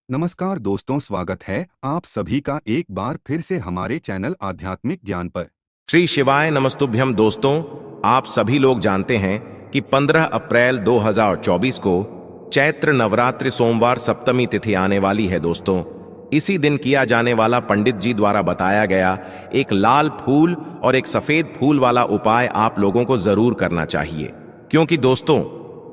नमस्कार दोस्तों, स्वागत है आप सभी का एक बार फिर से हमारे चैनल आध्यात्मिक ज्ञान पर। श्री शिवाय नमस्तुभ्यम। दोस्तों, आप सभी लोग जानते हैं कि 15 अप्रैल 2024 को चैत्र नवरात्रि सोमवार सप्तमी तिथि आने वाली है। दोस्तों, इसी दिन किया जाने वाला पंडित जी द्वारा बताया गया एक लाल फूल और एक सफेद फूल वाला उपाय आप लोगों को जरूर करना चाहिए, क्योंकि दोस्तों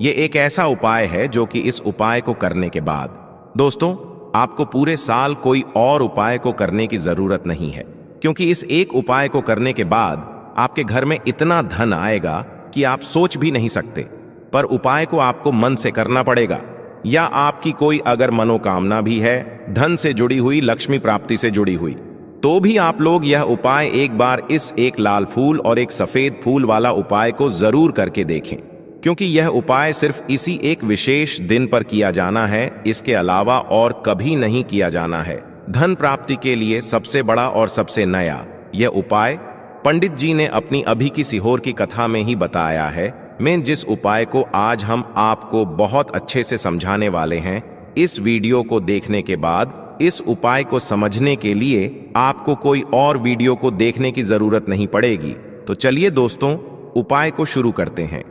ये एक ऐसा उपाय है जो कि इस उपाय को करने के बाद दोस्तों आपको पूरे साल कोई और उपाय को करने की जरूरत नहीं है, क्योंकि इस एक उपाय को करने के बाद आपके घर में इतना धन आएगा कि आप सोच भी नहीं सकते। पर उपाय को आपको मन से करना पड़ेगा, या आपकी कोई अगर मनोकामना भी है धन से जुड़ी हुई, लक्ष्मी प्राप्ति से जुड़ी हुई, तो भी आप लोग यह उपाय एक बार इस एक लाल फूल और एक सफेद फूल वाला उपाय को जरूर करके देखें, क्योंकि यह उपाय सिर्फ इसी एक विशेष दिन पर किया जाना है। इसके अलावा और कभी नहीं किया जाना है। धन प्राप्ति के लिए सबसे बड़ा और सबसे नया यह उपाय पंडित जी ने अपनी अभी की सीहोर की कथा में ही बताया है। मैं जिस उपाय को आज हम आपको बहुत अच्छे से समझाने वाले हैं, इस वीडियो को देखने के बाद इस उपाय को समझने के लिए आपको कोई और वीडियो को देखने की जरूरत नहीं पड़ेगी। तो चलिए दोस्तों, उपाय को शुरू करते हैं।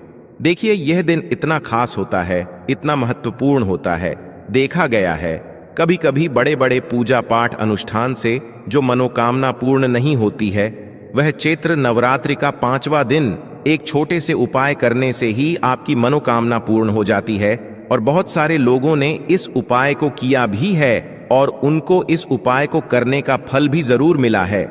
देखिए, यह दिन इतना खास होता है, इतना महत्वपूर्ण होता है। देखा गया है कभी कभी बड़े बड़े पूजा पाठ अनुष्ठान से जो मनोकामना पूर्ण नहीं होती है, वह चैत्र नवरात्रि का 5वां दिन एक छोटे से उपाय करने से ही आपकी मनोकामना पूर्ण हो जाती है। और बहुत सारे लोगों ने इस उपाय को किया भी है और उनको इस उपाय को करने का फल भी जरूर मिला है।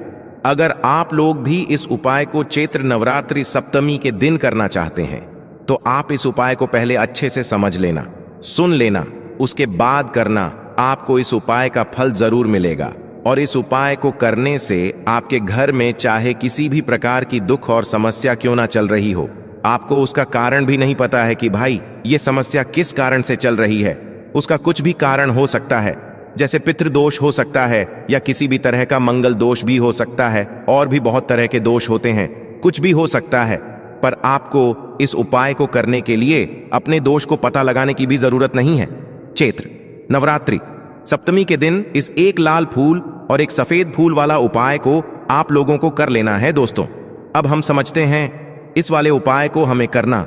अगर आप लोग भी इस उपाय को चैत्र नवरात्रि सप्तमी के दिन करना चाहते हैं, तो आप इस उपाय को पहले अच्छे से समझ लेना, सुन लेना, उसके बाद करना। आपको इस उपाय का फल जरूर मिलेगा। और इस उपाय को करने से आपके घर में चाहे किसी भी प्रकार की दुख और समस्या क्यों ना चल रही हो, आपको उसका कारण भी नहीं पता है कि भाई ये समस्या किस कारण से चल रही है, उसका कुछ भी कारण हो सकता है। जैसे पितृदोष हो सकता है, या किसी भी तरह का मंगल दोष भी हो सकता है, और भी बहुत तरह के दोष होते हैं, कुछ भी हो सकता है। पर आपको इस उपाय को करने के लिए अपने दोष को पता लगाने की भी जरूरत नहीं है। चैत्र नवरात्रि सप्तमी के दिन इस एक लाल फूल और एक सफेद फूल वाला उपाय को आप लोगों को कर लेना है। दोस्तों, अब हम समझते हैं इस वाले उपाय को हमें करना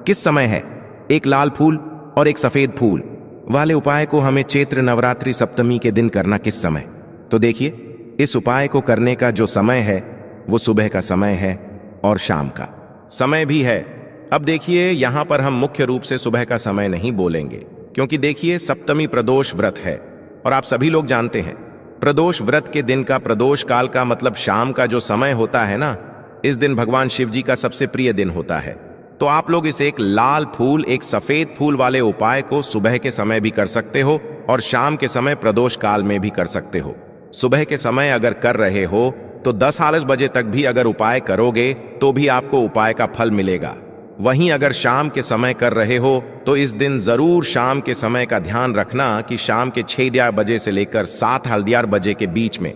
किस समय है। एक लाल फूल और एक सफेद फूल वाले उपाय को हमें चैत्र नवरात्रि सप्तमी के दिन करना किस समय। तो देखिए, इस उपाय को करने का जो समय है वो सुबह का समय है और शाम का समय भी है। अब देखिए, यहां पर हम मुख्य रूप से सुबह का समय नहीं बोलेंगे, क्योंकि देखिए सप्तमी प्रदोष व्रत है और आप सभी लोग जानते हैं प्रदोष व्रत के दिन का, प्रदोष काल का मतलब शाम का जो समय होता है ना, इस दिन भगवान शिव जी का सबसे प्रिय दिन होता है। तो आप लोग इस एक लाल फूल एक सफेद फूल वाले उपाय को सुबह के समय भी कर सकते हो और शाम के समय प्रदोष काल में भी कर सकते हो। सुबह के समय अगर कर रहे हो तो 10 बजे तक भी अगर उपाय करोगे तो भी आपको उपाय का फल मिलेगा। वहीं अगर शाम के समय कर रहे हो तो इस दिन जरूर शाम के समय का ध्यान रखना कि शाम के 6 बजे से लेकर 7 बजे के बीच में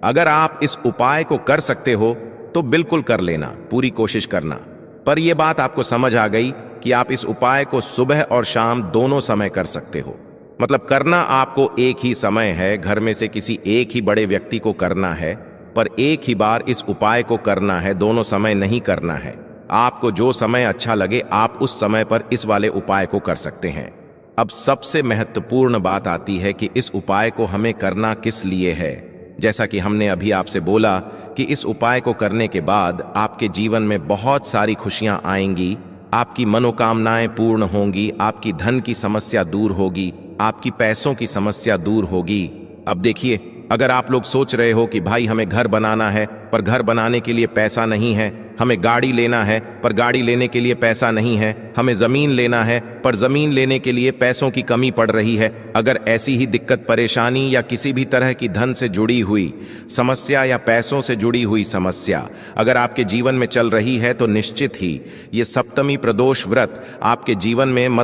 अगर आप इस उपाय को कर सकते हो तो बिल्कुल कर लेना, पूरी कोशिश करना। पर यह बात आपको समझ आ गई कि आप इस उपाय को सुबह और शाम दोनों समय कर सकते हो। मतलब करना आपको एक ही समय है, घर में से किसी एक ही बड़े व्यक्ति को करना है, पर एक ही बार इस उपाय को करना है, दोनों समय नहीं करना है। आपको जो समय अच्छा लगे आप उस समय पर इस वाले उपाय को कर सकते हैं। अब सबसे महत्वपूर्ण बात आती है कि इस उपाय को हमें करना किस लिए है। जैसा कि हमने अभी आपसे बोला कि इस उपाय को करने के बाद आपके जीवन में बहुत सारी खुशियां आएंगी, आपकी मनोकामनाएं पूर्ण होंगी, आपकी धन की समस्या दूर होगी, आपकी पैसों की समस्या दूर होगी। अब देखिए, अगर आप लोग सोच रहे हो कि भाई हमें घर बनाना है पर घर बनाने के लिए पैसा नहीं है, हमें गाड़ी लेना है पर गाड़ी लेने के लिए पैसा नहीं है, हमें जमीन लेना है पर जमीन लेने के लिए पैसों की कमी पड़ रही है, अगर ऐसी ही दिक्कत परेशानी या किसी भी तरह की धन से जुड़ी हुई समस्या या पैसों से जुड़ी हुई समस्या अगर आपके जीवन में चल रही है, तो निश्चित ही ये सप्तमी प्रदोष व्रत आपके जीवन में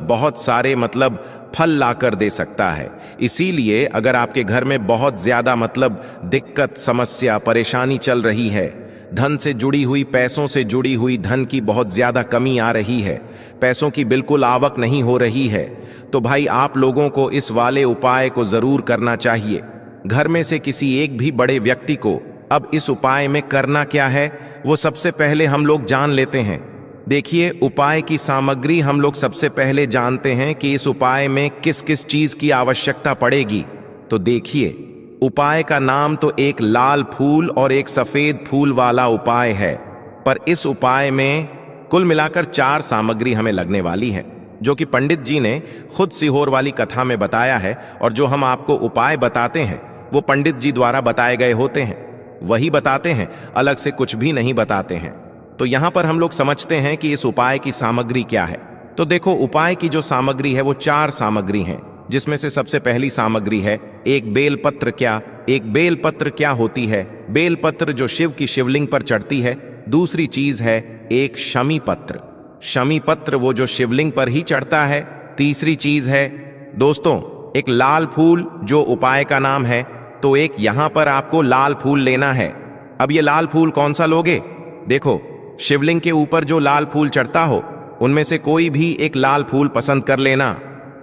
बहुत सारे फल लाकर दे सकता है। इसीलिए अगर आपके घर में बहुत ज्यादा दिक्कत, समस्या, परेशानी चल रही है, धन से जुड़ी हुई, पैसों से जुड़ी हुई धन की बहुत ज्यादा कमी आ रही है, पैसों की बिल्कुल आवक नहीं हो रही है, तो भाई आप लोगों को इस वाले उपाय को जरूर करना चाहिए। घर में से किसी एक भी बड़े व्यक्ति को अब इस उपाय में करना क्या है वो सबसे पहले हम लोग जान लेते हैं। देखिए, उपाय की सामग्री हम लोग सबसे पहले जानते हैं कि इस उपाय में किस किस चीज की आवश्यकता पड़ेगी। तो देखिए, उपाय का नाम तो एक लाल फूल और एक सफेद फूल वाला उपाय है, पर इस उपाय में कुल मिलाकर 4 सामग्री हमें लगने वाली है, जो कि पंडित जी ने खुद सीहोर वाली कथा में बताया है। और जो हम आपको उपाय बताते हैं वो पंडित जी द्वारा बताए गए होते हैं, वही बताते हैं, अलग से कुछ भी नहीं बताते हैं। तो यहां पर हम लोग समझते हैं कि इस उपाय की सामग्री क्या है। तो देखो, उपाय की जो सामग्री है वो 4 सामग्री हैं, जिसमें से सबसे पहली सामग्री है एक बेलपत्र। एक बेलपत्र क्या होती है? बेलपत्र जो शिव की शिवलिंग पर चढ़ती है। दूसरी चीज है एक शमी पत्र। शमी पत्र वो जो शिवलिंग पर ही चढ़ता है। तीसरी चीज है दोस्तों एक लाल फूल, जो उपाय का नाम है। तो एक यहां पर आपको लाल फूल लेना है। अब ये लाल फूल कौन सा लोगे? देखो, शिवलिंग के ऊपर जो लाल फूल चढ़ता हो उनमें से कोई भी एक लाल फूल पसंद कर लेना,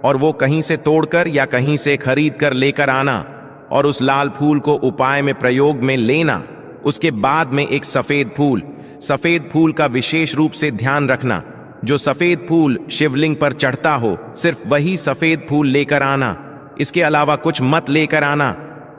और वो कहीं से तोड़कर या कहीं से खरीद कर लेकर आना, और उस लाल फूल को उपाय में प्रयोग में लेना। उसके बाद में एक सफेद फूल का विशेष रूप से ध्यान रखना। जो सफेद फूल शिवलिंग पर चढ़ता हो सिर्फ वही सफेद फूल लेकर आना, इसके अलावा कुछ मत लेकर आना।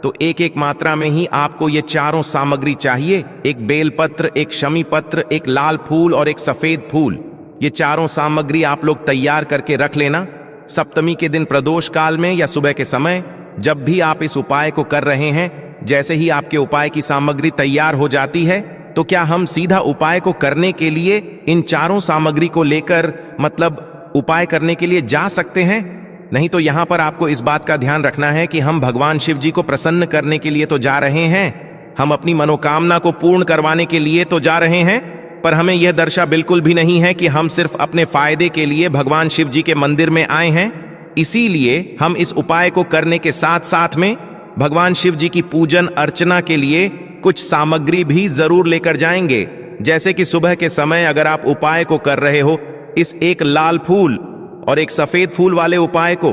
तो एक एक मात्रा में ही आपको ये चारों सामग्री चाहिए, एक बेलपत्र, एक शमी पत्र, एक लाल फूल और एक सफेद फूल। ये चारों सामग्री आप लोग तैयार करके रख लेना। सप्तमी के दिन प्रदोष काल में या सुबह के समय जब भी आप इस उपाय को कर रहे हैं, जैसे ही आपके उपाय की सामग्री तैयार हो जाती है, तो क्या हम सीधा उपाय को करने के लिए इन चारों सामग्री को लेकर मतलब उपाय करने के लिए जा सकते हैं? नहीं तो यहां पर आपको इस बात का ध्यान रखना है कि हम भगवान शिव जी को प्रसन्न करने के लिए तो जा रहे हैं, हम अपनी मनोकामना को पूर्ण करवाने के लिए तो जा रहे हैं, पर हमें यह दर्शा बिल्कुल भी नहीं है कि हम सिर्फ अपने फायदे के लिए भगवान शिव जी के मंदिर में आए हैं। इसीलिए हम इस उपाय को करने के साथ साथ में भगवान शिव जी की पूजन अर्चना के लिए कुछ सामग्री भी जरूर लेकर जाएंगे। जैसे कि सुबह के समय अगर आप उपाय को कर रहे हो इस एक लाल फूल और एक सफेद फूल वाले उपाय को,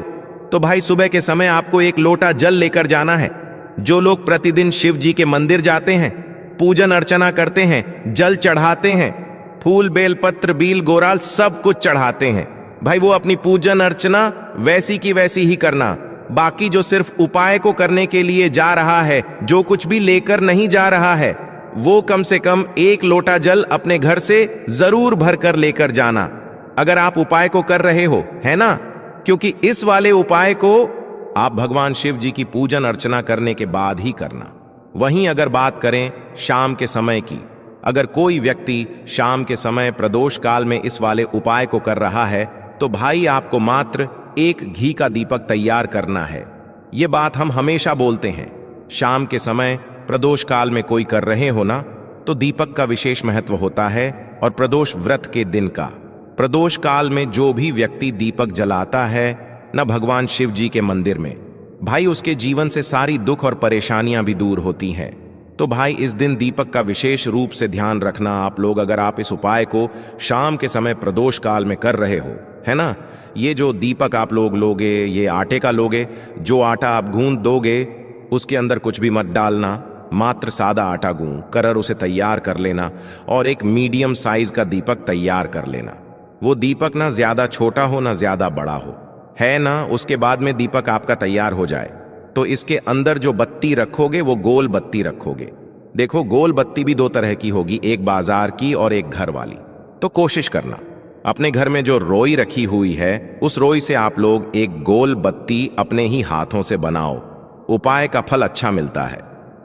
तो भाई सुबह के समय आपको एक लोटा जल लेकर जाना है। जो लोग प्रतिदिन शिव जी के मंदिर जाते हैं, पूजन अर्चना करते हैं, जल चढ़ाते हैं, फूल बेलपत्र बील गोराल सब कुछ चढ़ाते हैं, भाई वो अपनी पूजन अर्चना वैसी की वैसी ही करना। बाकी जो सिर्फ उपाय को करने के लिए जा रहा है, जो कुछ भी लेकर नहीं जा रहा है, वो कम से कम एक लोटा जल अपने घर से जरूर भरकर लेकर जाना, अगर आप उपाय को कर रहे हो, है ना? क्योंकि इस वाले उपाय को आप भगवान शिव जी की पूजन अर्चना करने के बाद ही करना। वहीं अगर बात करें शाम के समय की, अगर कोई व्यक्ति शाम के समय प्रदोष काल में इस वाले उपाय को कर रहा है, तो भाई आपको मात्र एक घी का दीपक तैयार करना है। ये बात हम हमेशा बोलते हैं। शाम के समय प्रदोष काल में कोई कर रहे हो ना, तो दीपक का विशेष महत्व होता है। और प्रदोष व्रत के दिन का, प्रदोष काल में जो भी व्यक्ति दीपक जलाता है न भगवान शिव जी के मंदिर में, भाई उसके जीवन से सारी दुख और परेशानियां भी दूर होती हैं। तो भाई इस दिन दीपक का विशेष रूप से ध्यान रखना आप लोग, अगर आप इस उपाय को शाम के समय प्रदोष काल में कर रहे हो, है ना? ये जो दीपक आप लोग लोगे, ये आटे का लोगे। जो आटा आप गूंद दोगे उसके अंदर कुछ भी मत डालना, मात्र सादा आटा गूंद कर उसे तैयार कर लेना, और एक मीडियम साइज का दीपक तैयार कर लेना। वो दीपक ना ज्यादा छोटा हो ना ज्यादा बड़ा हो, है ना? उसके बाद में दीपक आपका तैयार हो जाए तो इसके अंदर जो बत्ती रखोगे वो गोल बत्ती रखोगे। देखो, गोल बत्ती भी 2 तरह की होगी, एक बाजार की और एक घर वाली। तो कोशिश करना अपने घर में जो रोई रखी हुई है उस रोई से आप लोग एक गोल बत्ती अपने ही हाथों से बनाओ। उपाय का फल अच्छा मिलता है,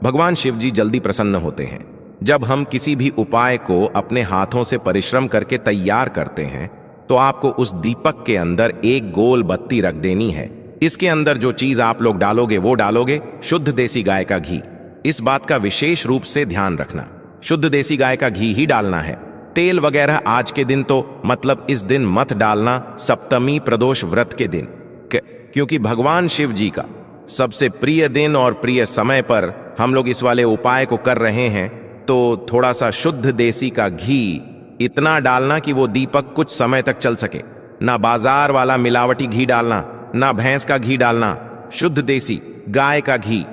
भगवान शिव जी जल्दी प्रसन्न होते हैं। जब हम किसी भी उपाय को अपने हाथों से परिश्रम करके तैयार करते हैं, तो आपको उस दीपक के अंदर एक गोल बत्ती रख देनी है। इसके अंदर जो चीज आप लोग डालोगे वो डालोगे शुद्ध देसी गाय का घी। इस बात का विशेष रूप से ध्यान रखना, शुद्ध देसी गाय का घी ही डालना है। तेल वगैरह आज के दिन तो मतलब इस दिन मत डालना, सप्तमी प्रदोष व्रत के दिन, क्योंकि भगवान शिव जी का सबसे प्रिय दिन और प्रिय समय पर हम लोग इस वाले उपाय को कर रहे हैं। तो थोड़ा सा शुद्ध देसी का घी इतना डालना कि वो दीपक कुछ समय तक चल सके। ना बाजार वाला मिलावटी घी डालना, ना भैंस का घी डालना, शुद्ध देसी गाय का घी।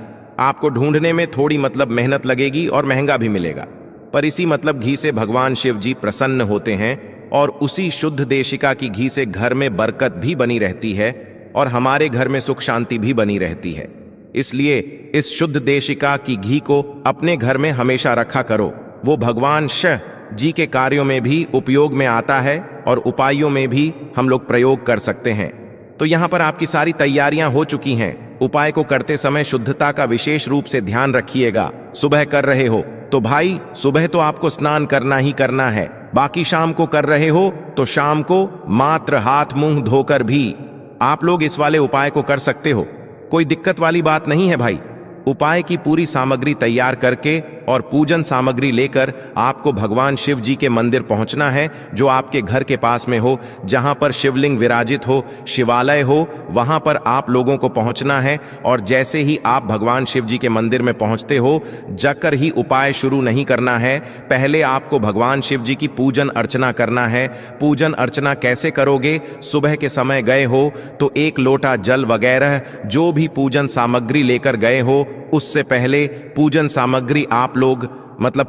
आपको ढूंढने में थोड़ी मेहनत लगेगी और महंगा भी मिलेगा, पर इसी घी से भगवान शिव जी प्रसन्न होते हैं और उसी शुद्ध देशिका की घी से घर में बरकत भी बनी रहती है और हमारे घर में सुख शांति भी बनी रहती है। इसलिए इस शुद्ध देशिका की घी को अपने घर में हमेशा रखा करो। वो भगवान शिव जी के कार्यों में भी उपयोग में आता है और उपायों में भी हम लोग प्रयोग कर सकते हैं। तो यहाँ पर आपकी सारी तैयारियां हो चुकी हैं। उपाय को करते समय शुद्धता का विशेष रूप से ध्यान रखिएगा। सुबह कर रहे हो तो भाई सुबह तो आपको स्नान करना ही करना है, बाकी शाम को कर रहे हो तो शाम को मात्र हाथ मुंह धोकर भी आप लोग इस वाले उपाय को कर सकते हो। कोई दिक्कत वाली बात नहीं है भाई। उपाय की पूरी सामग्री तैयार करके और पूजन सामग्री लेकर आपको भगवान शिव जी के मंदिर पहुंचना है, जो आपके घर के पास में हो, जहां पर शिवलिंग विराजित हो, शिवालय हो, वहां पर आप लोगों को पहुंचना है। और जैसे ही आप भगवान शिव जी के मंदिर में पहुंचते हो, जाकर ही उपाय शुरू नहीं करना है। पहले आपको भगवान शिव जी की पूजन अर्चना करना है। पूजन अर्चना कैसे करोगे? सुबह के समय गए हो तो 1 लोटा जल वगैरह जो भी पूजन सामग्री लेकर गए हो, उससे पहले पूजन सामग्री आप लोग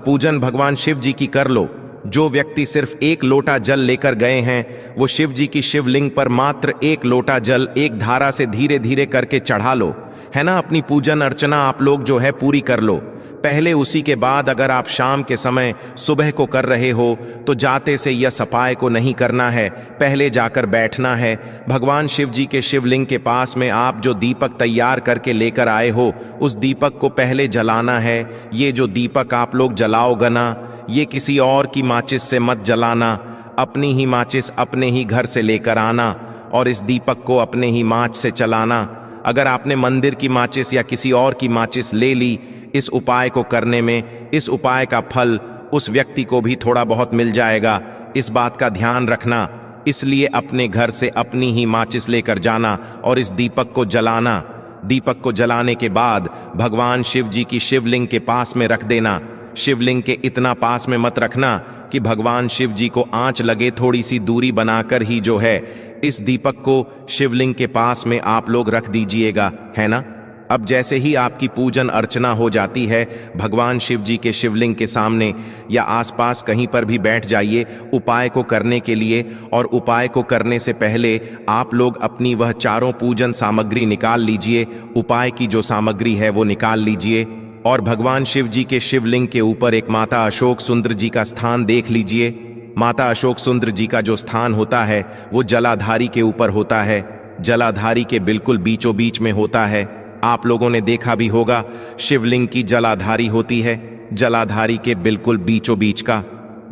पूजन भगवान शिव जी की कर लो। जो व्यक्ति सिर्फ 1 लोटा जल लेकर गए हैं, वो शिव जी की शिवलिंग पर मात्र 1 लोटा जल एक धारा से धीरे धीरे करके चढ़ा लो, है ना। अपनी पूजन अर्चना आप लोग जो है पूरी कर लो पहले। उसी के बाद अगर आप शाम के समय सुबह को कर रहे हो तो जाते से यह सफाई को नहीं करना है, पहले जाकर बैठना है। भगवान शिव जी के शिवलिंग के पास में आप जो दीपक तैयार करके लेकर आए हो, उस दीपक को पहले जलाना है। ये जो दीपक आप लोग जलाओगे ना, ये किसी और की माचिस से मत जलाना, अपनी ही माचिस अपने ही घर से लेकर आना और इस दीपक को अपने ही माच से चलाना। अगर आपने मंदिर की माचिस या किसी और की माचिस ले ली इस उपाय को करने में, इस उपाय का फल उस व्यक्ति को भी थोड़ा बहुत मिल जाएगा। इस बात का ध्यान रखना। इसलिए अपने घर से अपनी ही माचिस लेकर जाना और इस दीपक को जलाना। दीपक को जलाने के बाद भगवान शिव जी की शिवलिंग के पास में रख देना। शिवलिंग के इतना पास में मत रखना कि भगवान शिव जी को आंच लगे, थोड़ी सी दूरी बनाकर ही जो है इस दीपक को शिवलिंग के पास में आप लोग रख दीजिएगा, है ना। अब जैसे ही आपकी पूजन अर्चना हो जाती है, भगवान शिव जी के शिवलिंग के सामने या आसपास कहीं पर भी बैठ जाइए उपाय को करने के लिए। और उपाय को करने से पहले आप लोग अपनी वह चारों पूजन सामग्री निकाल लीजिए। उपाय की जो सामग्री है वो निकाल लीजिए और भगवान शिव जी के शिवलिंग के ऊपर एक माता अशोक सुंदर जी का स्थान देख लीजिए। माता अशोक सुंदर जी का जो स्थान होता है वो जलाधारी के ऊपर होता है, जलाधारी के बिल्कुल बीचों बीच में होता है। आप लोगों ने देखा भी होगा शिवलिंग की जलाधारी होती है, जलाधारी के बिल्कुल बीचों बीच का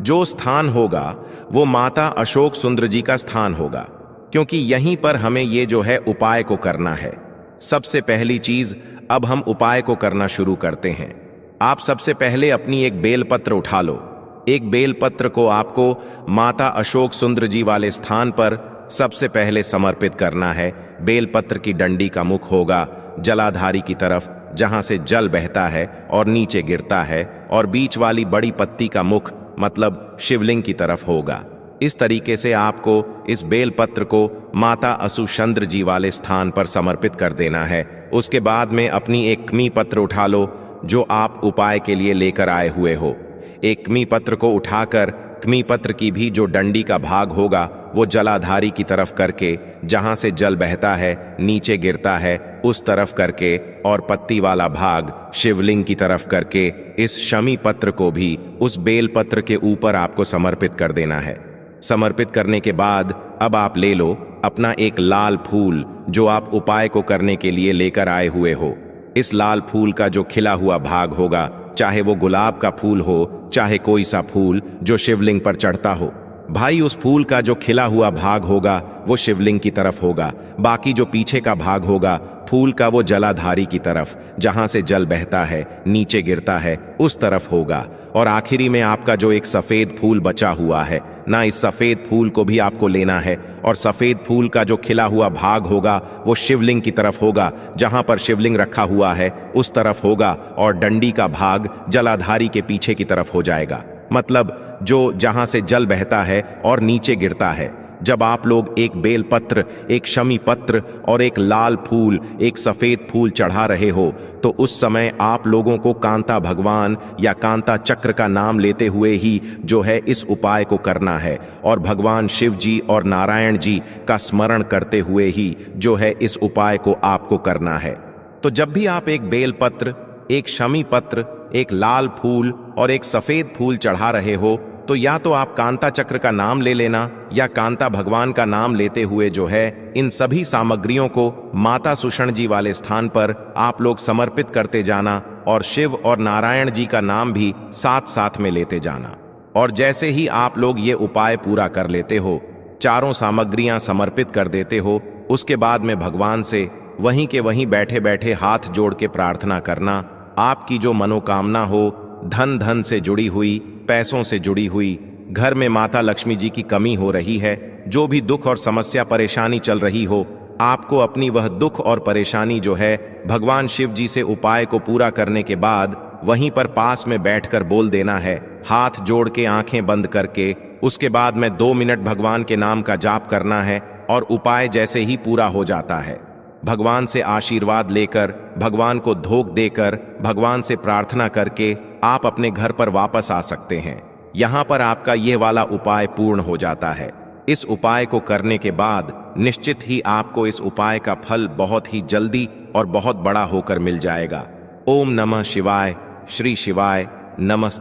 जो स्थान होगा वो माता अशोक सुंदर जी का स्थान होगा, क्योंकि यहीं पर हमें ये जो है उपाय को करना है। सबसे पहली चीज, अब हम उपाय को करना शुरू करते हैं। आप सबसे पहले अपनी एक बेलपत्र उठा लो। एक बेलपत्र को आपको माता अशोक सुंदर जी वाले स्थान पर सबसे पहले समर्पित करना है। बेलपत्र की डंडी का मुख होगा जलाधारी की तरफ, जहां से जल बहता है और नीचे गिरता है, और बीच वाली बड़ी पत्ती का मुख शिवलिंग की तरफ होगा। इस तरीके से आपको इस बेलपत्र को माता अशुचंद्र जी वाले स्थान पर समर्पित कर देना है। उसके बाद में अपनी एक कमी पत्र उठा लो जो आप उपाय के लिए लेकर आए हुए हो। एक कमी पत्र को उठाकर कमी पत्र की भी जो डंडी का भाग होगा वो जलाधारी की तरफ करके, जहां से जल बहता है नीचे गिरता है उस तरफ करके, और पत्ती वाला भाग शिवलिंग की तरफ करके इस शमी पत्र को भी उस बेल पत्र के ऊपर आपको समर्पित कर देना है। समर्पित करने के बाद अब आप ले लो अपना एक लाल फूल जो आप उपाय को करने के लिए लेकर आए हुए हो। इस लाल फूल का जो खिला हुआ भाग होगा, चाहे वो गुलाब का फूल हो, चाहे कोई सा फूल जो शिवलिंग पर चढ़ता हो, भाई उस फूल का जो खिला हुआ भाग होगा वो शिवलिंग की तरफ होगा, बाकी जो पीछे का भाग होगा फूल का वो जलाधारी की तरफ, जहां से जल बहता है नीचे गिरता है उस तरफ होगा। और आखिरी में आपका जो एक सफेद फूल बचा हुआ है ना, इस सफेद फूल को भी आपको लेना है और सफेद फूल का जो खिला हुआ भाग होगा वो शिवलिंग की तरफ होगा, जहां पर शिवलिंग रखा हुआ है उस तरफ होगा, और डंडी का भाग जलाधारी के पीछे की तरफ हो जाएगा, मतलब जो जहां से जल बहता है और नीचे गिरता है। जब आप लोग एक बेलपत्र, एक शमी पत्र और एक लाल फूल, एक सफेद फूल चढ़ा रहे हो तो उस समय आप लोगों को कांता भगवान या कांता चक्र का नाम लेते हुए ही जो है इस उपाय को करना है, और भगवान शिव जी और नारायण जी का स्मरण करते हुए ही जो है इस उपाय को आपको करना है। तो जब भी आप एक बेलपत्र, एक शमी पत्र, एक लाल फूल और एक सफेद फूल चढ़ा रहे हो तो या तो आप कांता चक्र का नाम ले लेना या कांता भगवान का नाम लेते हुए जो है इन सभी सामग्रियों को माता सुषण जी वाले स्थान पर आप लोग समर्पित करते जाना, और शिव और नारायण जी का नाम भी साथ साथ में लेते जाना। और जैसे ही आप लोग ये उपाय पूरा कर लेते हो, चारों सामग्रियां समर्पित कर देते हो, उसके बाद में भगवान से वहीं के वहीं बैठे बैठे हाथ जोड़ के प्रार्थना करना, आपकी जो मनोकामना हो, धन से जुड़ी हुई, पैसों से जुड़ी हुई, घर में माता लक्ष्मी जी की कमी हो रही है, जो भी दुख और समस्या परेशानी चल रही हो, आपको अपनी वह दुख और परेशानी जो है भगवान शिव जी से उपाय को पूरा करने के बाद वहीं पर पास में बैठकर बोल देना है, हाथ जोड़ के आंखें बंद करके। उसके बाद में 2 मिनट भगवान के नाम का जाप करना है और उपाय जैसे ही पूरा हो जाता है, भगवान से आशीर्वाद लेकर, भगवान को धोख देकर, भगवान से प्रार्थना करके आप अपने घर पर वापस आ सकते हैं। यहाँ पर आपका यह वाला उपाय पूर्ण हो जाता है। इस उपाय को करने के बाद निश्चित ही आपको इस उपाय का फल बहुत ही जल्दी और बहुत बड़ा होकर मिल जाएगा। ओम नमः शिवाय, श्री शिवाय नमस्ते।